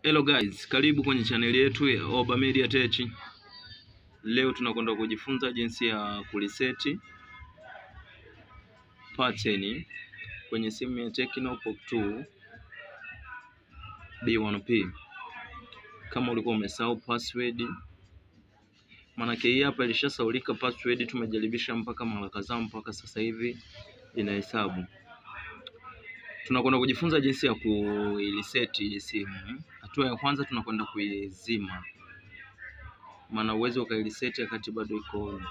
Hello guys, karibu kwenye channel yetu ya Oba Media Tech. Leo tunakwenda kujifunza jinsi ya kureset pattern kwenye simu ya Tecno pop2 B1p. Kama ulikuwa umesahau password, maana hii hapa ilishasaulika password, tumejaribisha mpaka mara kadhaa mpaka sasa hivi inahesabu. Tunakwenda kujifunza jinsi ya kureset simu. Hatua ya kwanza tunakwenda kuizima, maana uwezo ukaireset wakati bado iko on.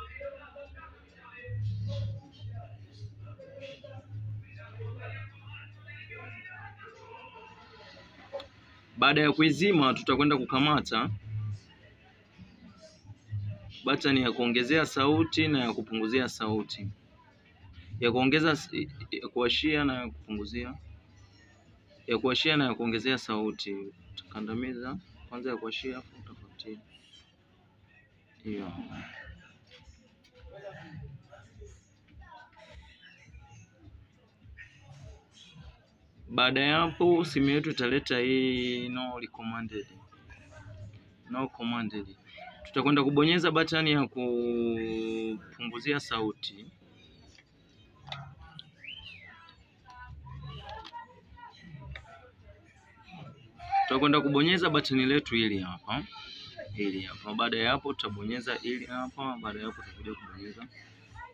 Baada ya kuizima, tutakwenda kukamata button ya kuongezea sauti na ya kupunguzia sauti, ya kuongeza, ya kuwashia na ya kupunguzia, ya kuwashia na ya kuongezea sauti. Tukandamiza kwanza ya kuwashia afu utafuatia hiyo. Baada ya hapo simu yetu italeta hii no commanded. Tutakwenda kubonyeza button ya kupunguzia sauti. Tutakwenda kubonyeza button letu hili hapa. Baada ya hapo tutabonyeza hili hapa. Baada ya hapo tutakuja kubonyeza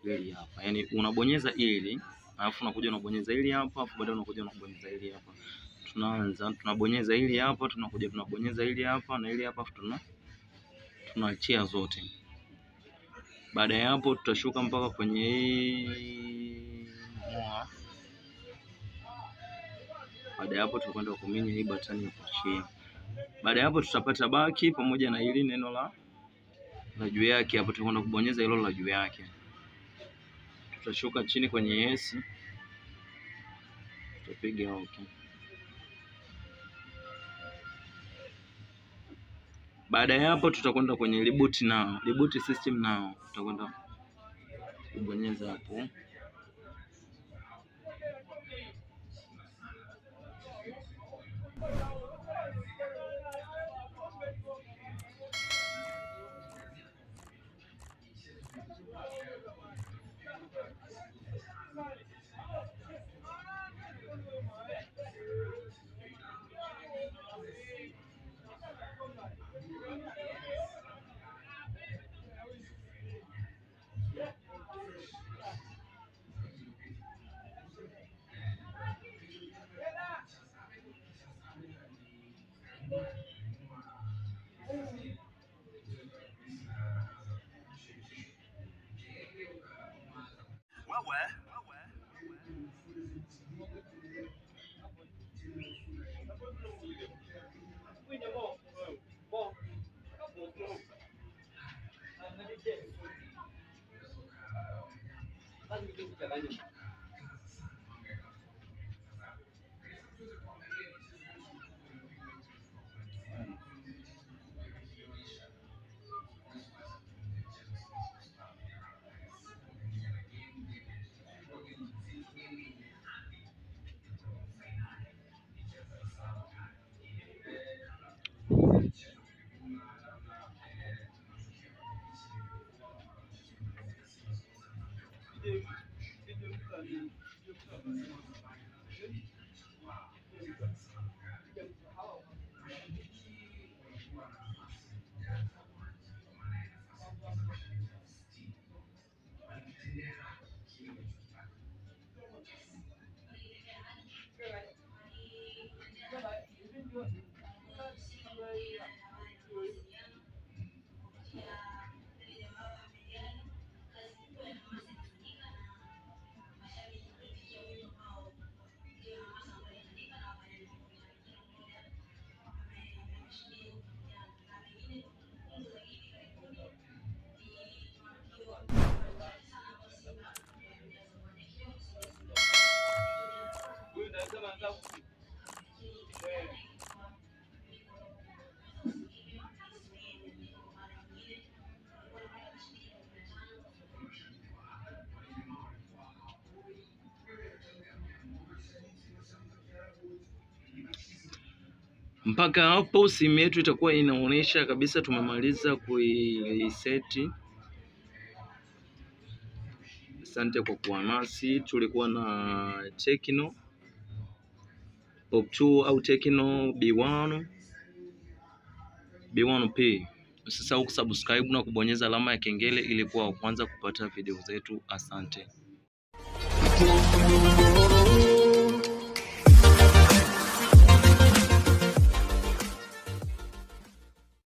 hili hapa. Yaani unabonyeza hili, alafu unakuja unabonyeza hili hapa, alafu baadaye unakuja unabonyeza hili hapa. Tunabonyeza hili hapa, tunakuja tunabonyeza hili hapa na hili hapa, tunaachia zote. Baada ya hapo tutashuka mpaka kwenye hii moa. Baada ya hapo tutakwenda kuminya hii button ya kuachia. Baada ya hapo tutapata baki pamoja na hili neno la juu yake. Hapo tutakwenda kubonyeza hilo la juu yake. Tutashuka chini kwenye yes. Tutapiga okay. Baada ya hapo tutakwenda kwenye reboot system now. Tutakwenda kubonyeza hapo. Mpaka hapo simu yetu itakuwa inaonyesha kabisa tumemaliza kuiseti. Asante kwa kuwa nasi. Tulikuwa na Tecno pop2 au Tecno B1p. Usisahau kusubscribe na kubonyeza alama ya kengele ili kuwa wa kwanza kupata video zetu. Asante.